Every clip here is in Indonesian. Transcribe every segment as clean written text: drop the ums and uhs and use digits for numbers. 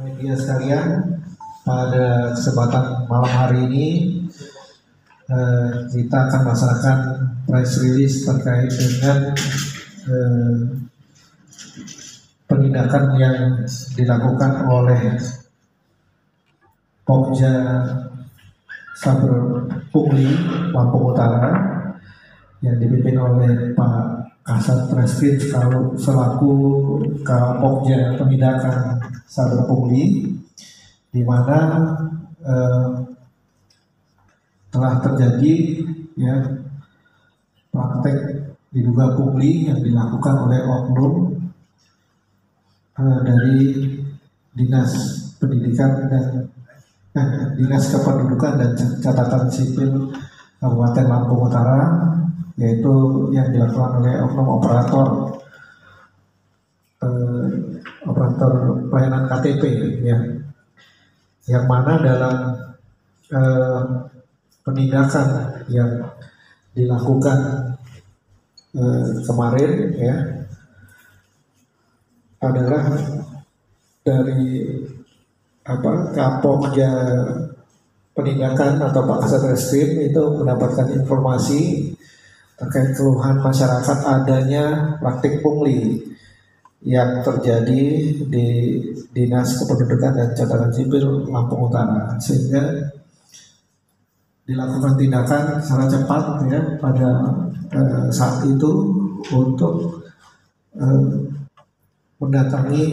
Media sekalian, pada kesempatan malam hari ini kita akan melaksanakan press release terkait dengan penindakan yang dilakukan oleh Pokja Saber Pungli Lampung Utara yang dipimpin oleh Pak Kasat Reskrim selaku Kapokja Penindakan Saber Pungli, di mana telah terjadi ya praktek diduga pungli yang dilakukan oleh oknum dari Dinas Pendidikan dan Dinas Kependudukan dan Catatan Sipil Kabupaten Lampung Utara, yaitu yang dilakukan oleh oknum operator pelayanan KTP ya, yang mana dalam penindakan yang dilakukan kemarin ya adalah dari Kapolja Penindakan atau Pak Kasat Reskrim itu mendapatkan informasi terkait keluhan masyarakat adanya praktik pungli yang terjadi di Dinas Kependudukan dan Catatan Sipil Lampung Utara, sehingga dilakukan tindakan secara cepat ya pada saat itu untuk mendatangi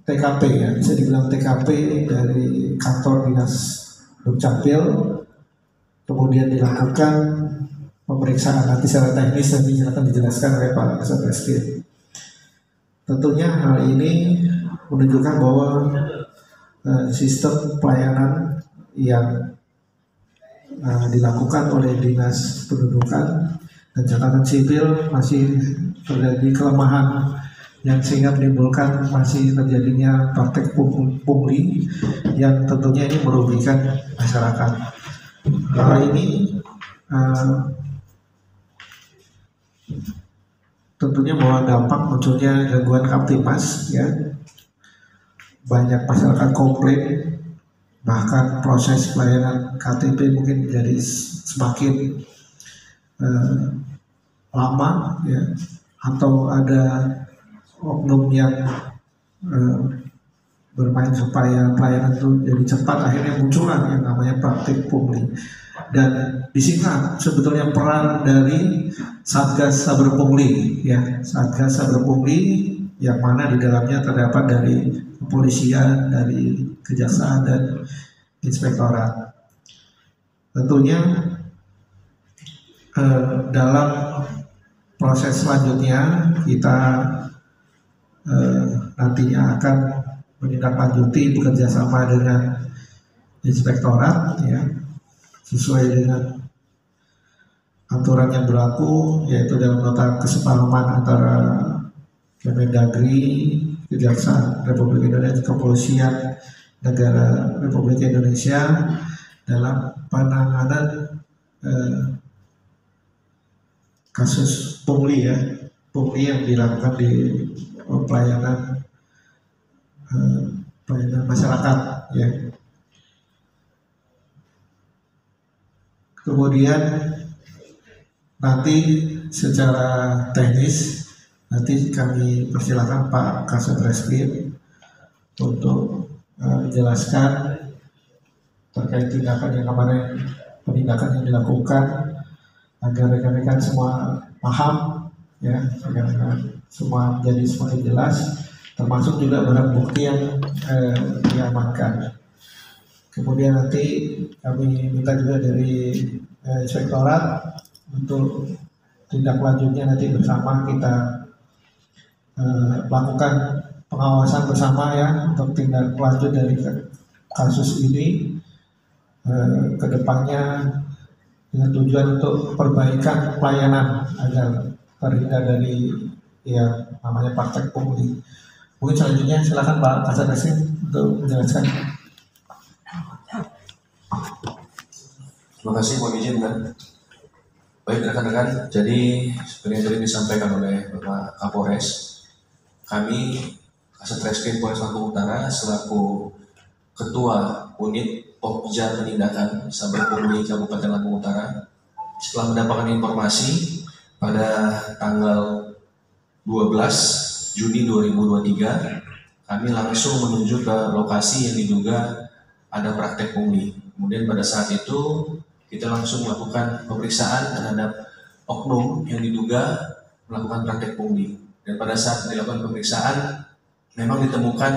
TKP ya, bisa dibilang TKP dari kantor Dinas Dukcapil, kemudian dilakukan pemeriksaan nanti secara teknis nanti akan dijelaskan oleh Pak Kasat Reskrim. Tentunya hal ini menunjukkan bahwa sistem pelayanan yang dilakukan oleh Dinas Pendudukan dan Catatan Sipil masih terjadi kelemahan yang sehingga menimbulkan masih terjadinya praktek pungli yang tentunya ini merugikan masyarakat. Hal ini tentunya bahwa dampak munculnya gangguan Kamtipas ya, banyak masyarakat komplain, bahkan proses pelayanan KTP mungkin jadi semakin lama ya, atau ada oknum yang bermain supaya pelayanan itu jadi cepat, akhirnya munculan yang namanya praktik pungli. Dan disinilah sebetulnya peran dari Satgas Saber Pungli ya, Satgas Saber Pungli yang mana di dalamnya terdapat dari kepolisian, dari kejaksaan dan inspektorat. Tentunya dalam proses selanjutnya kita nantinya akan menindaklanjuti bekerjasama dengan inspektorat ya, sesuai dengan aturan yang berlaku, yaitu dalam nota kesepahaman antara Kemendagri, Kejaksaan Republik Indonesia, Kepolisian Negara Republik Indonesia dalam penanganan kasus pungli ya, pungli yang dilakukan di pelayanan masyarakat ya. Kemudian nanti secara teknis nanti kami persilakan Pak Kasat Reskrim untuk menjelaskan terkait tindakan yang kemarin, penindakan yang dilakukan, agar rekan-rekan semua paham ya, agar semua menjadi semakin jelas, termasuk juga barang bukti yang diamankan. Kemudian nanti kami minta juga dari inspektorat untuk tindak lanjutnya, nanti bersama kita lakukan pengawasan bersama ya untuk tindak lanjut dari kasus ini, kedepannya dengan tujuan untuk perbaikan pelayanan agar terhindar dari ya namanya praktek pungli. Mungkin selanjutnya silakan Pak Kasat Reskrim untuk menjelaskan. Terima kasih, mohon izin kan. Baik rekan-rekan, jadi seperti yang tadi disampaikan oleh Bapak Kapolres, kami Kasat Reskrim Polres Lampung Utara selaku Ketua Unit Pokja Penindakan Saber Pungli Kabupaten Lampung Utara setelah mendapatkan informasi pada tanggal 12 Juni 2023, kami langsung menuju ke lokasi yang diduga ada praktek pungli. Kemudian pada saat itu kita langsung melakukan pemeriksaan terhadap oknum yang diduga melakukan praktek pungli. Dan pada saat dilakukan pemeriksaan, memang ditemukan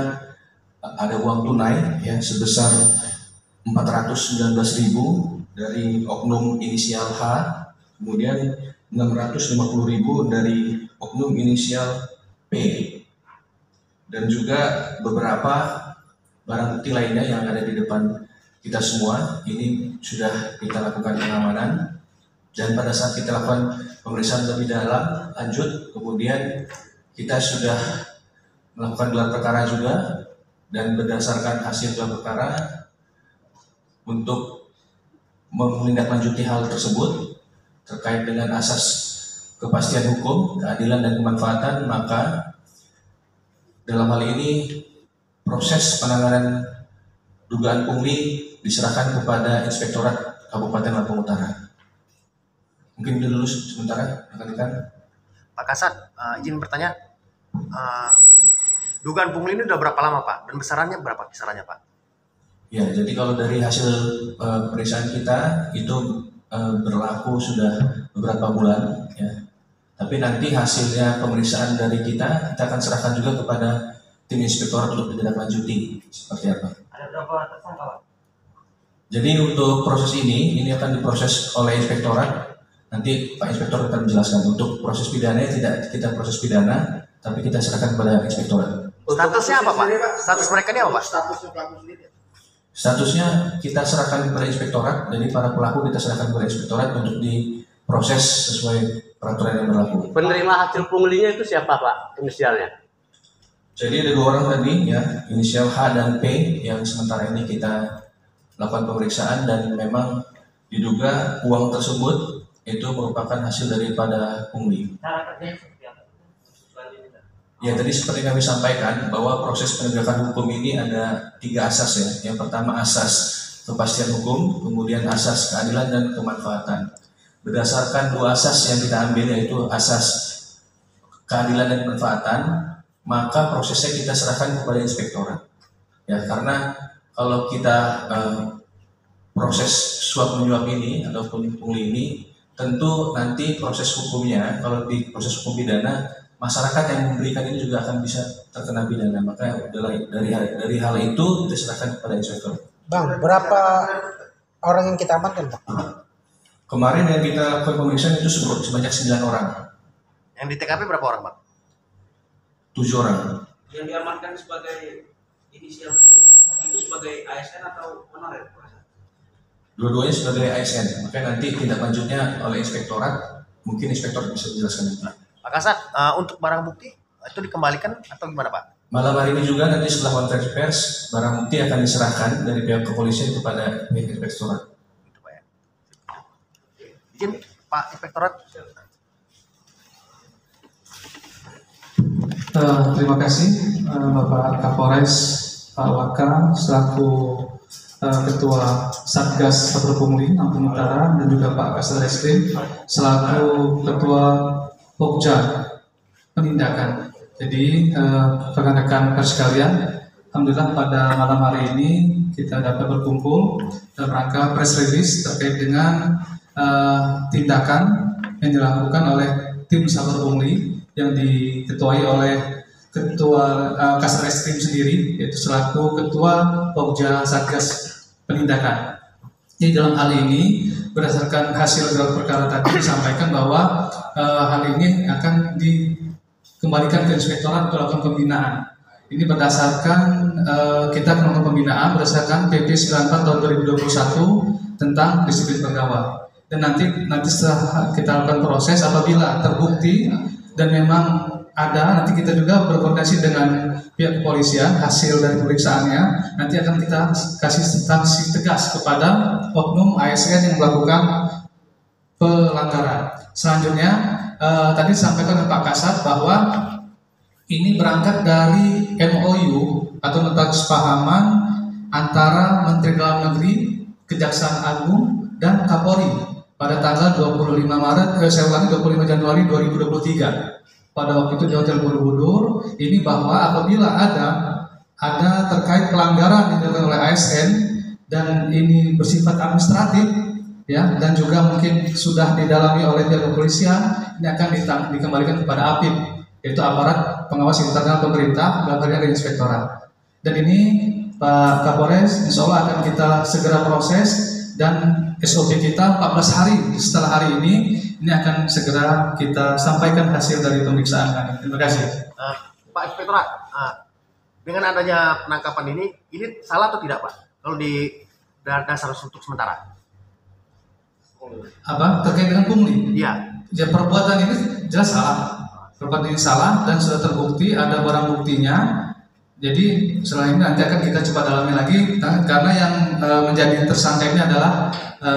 ada uang tunai yang sebesar 419.000 dari oknum inisial H, kemudian 650.000 dari oknum inisial P, dan juga beberapa barang bukti lainnya yang ada di depan kita semua. Ini sudah kita lakukan pengamanan, dan pada saat kita lakukan pemeriksaan lebih dalam lanjut, kemudian kita sudah melakukan gelar perkara juga, dan berdasarkan hasil gelar perkara untuk menindaklanjuti hal tersebut terkait dengan asas kepastian hukum, keadilan dan kemanfaatan, maka dalam hal ini proses penanganan dugaan pungli diserahkan kepada Inspektorat Kabupaten Lampung Utara. Mungkin dulu sementara rekan-rekan. Pak Kasat, izin bertanya, dugaan pungli ini udah berapa lama Pak? Dan besarannya berapa kisarannya Pak? Ya, jadi kalau dari hasil pemeriksaan kita itu berlaku sudah beberapa bulan, ya. Tapi nanti hasilnya pemeriksaan dari kita akan serahkan juga kepada tim inspektorat untuk ditindaklanjuti seperti apa. Ada berapa tersangka Pak? Jadi untuk proses ini akan diproses oleh inspektorat. Nanti Pak Inspektor akan menjelaskan. Untuk proses pidana tidak kita proses pidana, tapi kita serahkan kepada inspektorat. Statusnya apa Pak? Status mereka ini apa Pak? Statusnya pelaku sendiri. Statusnya kita serahkan kepada inspektorat. Jadi para pelaku kita serahkan kepada inspektorat untuk diproses sesuai peraturan yang berlaku. Penerima hasil punglinya itu siapa Pak inisialnya? Jadi ada 2 orang tadi ya, inisial H dan P yang sementara ini kita lakukan pemeriksaan, dan memang diduga uang tersebut itu merupakan hasil daripada pungli. Cara kerjanya seperti apa? Ya, tadi seperti kami sampaikan bahwa proses penegakan hukum ini ada 3 asas ya. Yang pertama asas kepastian hukum, kemudian asas keadilan dan kemanfaatan. Berdasarkan 2 asas yang kita ambil, yaitu asas keadilan dan kemanfaatan, maka prosesnya kita serahkan kepada inspektorat. Ya, karena kalau kita proses suap menyuap ini ataupun pungli ini, tentu nanti proses hukumnya, kalau di proses hukum pidana, masyarakat yang memberikan ini juga akan bisa terkena pidana. Maka dari hal itu kita serahkan kepada inspektor. Bang, berapa orang yang kita amankan Pak? Kemarin yang kita lakukan pemeriksaan itu sebanyak 9 orang. Yang di TKP berapa orang Pak? 7 orang. Yang diamankan sebagai inisial itu sebagai ASN atau honorer? Dua-duanya sebagai ASN. Maka nanti tindak lanjutnya oleh inspektorat, mungkin inspektor bisa menjelaskan itu. Pak Kasat, untuk barang bukti itu dikembalikan atau gimana Pak? Malam hari ini juga nanti setelah konferensi pers, barang bukti akan diserahkan dari pihak kepolisian kepada pihak inspektorat. Gitu, Pak, ya. Izin Pak Inspektorat. Terima kasih Bapak Kapolres, Pak Waka selaku Ketua Satgas Saber Pungli Lampung Utara, dan juga Pak Kasat Reskrim selaku Ketua Pokja Penindakan. Jadi rekan-rekan pers sekalian, alhamdulillah pada malam hari ini kita dapat berkumpul dalam rangka press release terkait dengan tindakan yang dilakukan oleh tim Saber Pungli yang diketuai oleh Ketua Kasat Reskrim sendiri, yaitu selaku Ketua Pokja Satgas Penindakan. Jadi dalam hal ini berdasarkan hasil gelar perkara tadi disampaikan bahwa hal ini akan dikembalikan ke inspektorat untuk melakukan pembinaan. Ini berdasarkan kita melakukan pembinaan berdasarkan PP 94 tahun 2021 tentang disiplin pegawai. Dan nanti setelah kita lakukan proses, apabila terbukti dan memang ada, nanti kita juga berkoordinasi dengan pihak kepolisian, hasil dari pemeriksaannya nanti akan kita kasih sanksi tegas kepada oknum ASN yang melakukan pelanggaran. Selanjutnya tadi disampaikan oleh Pak Kasat bahwa ini berangkat dari MOU atau nota kesepahaman antara Menteri Dalam Negeri, Kejaksaan Agung, dan Kapolri pada tanggal 25 Januari 2023. Pada waktu itu di Hotel Borobudur, ini bahwa apabila ada terkait pelanggaran yang dilakukan oleh ASN dan ini bersifat administratif, ya, dan juga mungkin sudah didalami oleh pihak kepolisian, ini akan dikembalikan kepada APIP, yaitu aparat pengawas internal pemerintah, dalam hal ini inspektorat. Dan ini Pak Kapolres, insya Allah akan kita segera proses dan SOP kita 14 hari setelah hari ini akan segera kita sampaikan hasil dari pemeriksaan kami. Terima kasih. Pak Inspektorat, dengan adanya penangkapan ini salah atau tidak Pak? Kalau di dasar untuk sementara? Apa terkait dengan pungli? Iya. Ya, perbuatan ini jelas salah. Perbuatan ini salah dan sudah terbukti, ada barang buktinya. Jadi setelah ini nanti akan kita coba dalami lagi karena yang menjadi tersangka ini adalah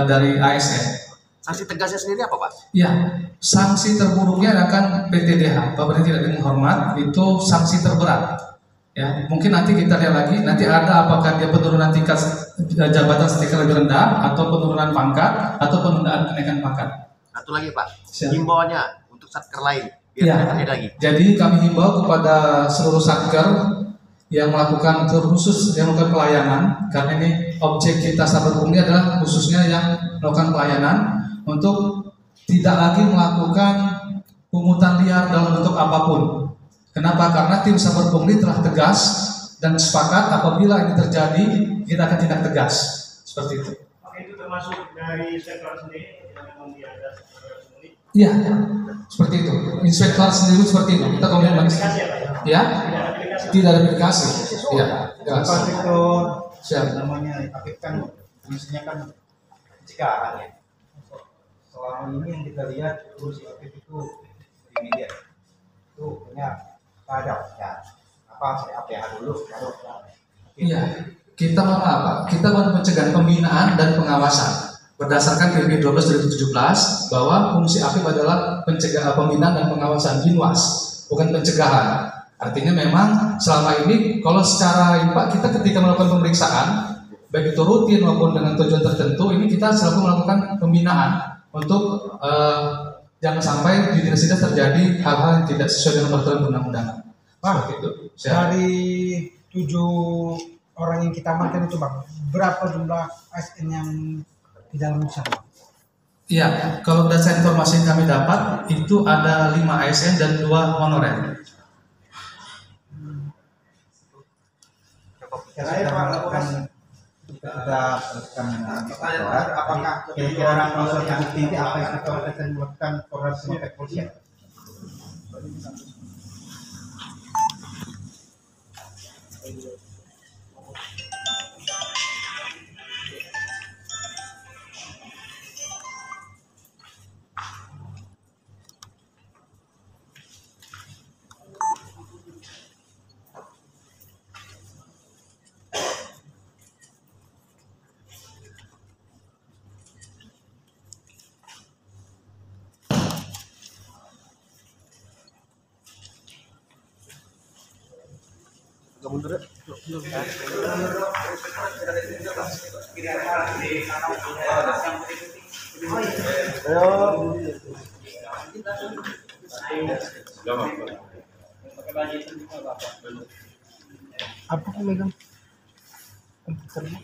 dari ASN. Sanksi tegasnya sendiri apa Pak? Ya, sanksi terburuknya akan PTDH, Bapak Tidak Dengan Hormat, itu sanksi terberat. Ya, mungkin nanti kita lihat lagi, nanti ada apakah dia penurunan tingkat jabatan setingkat lebih rendah, atau penurunan pangkat, atau penundaan kenaikan pangkat. Satu lagi Pak, Siap. himbauannya untuk satker lain biar Ya, tidak terjadi lagi. jadi kami himbau kepada seluruh satker yang melakukan khusus yang melakukan pelayanan, karena ini objek kita sahabat pungli adalah khususnya yang melakukan pelayanan, untuk tidak lagi melakukan pungutan liar dalam bentuk apapun. Kenapa? Karena tim sahabat pungli telah tegas dan sepakat apabila ini terjadi kita akan tindak tegas seperti itu. Oke, itu termasuk dari sektor sendiri yang memang ada pungli. Iya, seperti itu. Inspektor sendiri seperti itu. Kita kemudian ya, tidak ada aplikasi. Ya, jelas. Itu Siap. namanya Apip kan fungsinya kan pencegahan ya. Selama ini yang kita lihat terus Apip itu di media itu punya padam ya apa APH dulu baru. Iya, kita mau apa? Kita mau mencegah pembinaan dan pengawasan berdasarkan PP 12 2017 bahwa fungsi APIP adalah pencegahan, pembinaan dan pengawasan, binwas, bukan pencegahan. Artinya memang selama ini kalau secara IPA kita ketika melakukan pemeriksaan baik itu rutin maupun dengan tujuan tertentu, ini kita selalu melakukan pembinaan untuk jangan sampai di dinas dinas terjadi hal-hal yang tidak sesuai dengan peraturan perundang-undangan. Pak, itu. dari 7 orang yang kita amankan itu Bang, berapa jumlah ASN yang di dalam sana? Iya, kalau data informasi yang kami dapat itu ada 5 ASN dan 2 honorer. Saya melakukan kita apakah kira-kira orang masuk yang tinggi apa yang kita akan melakukan koordinasi dengan kepolisian? Mundur. Apa yang megang komputernya?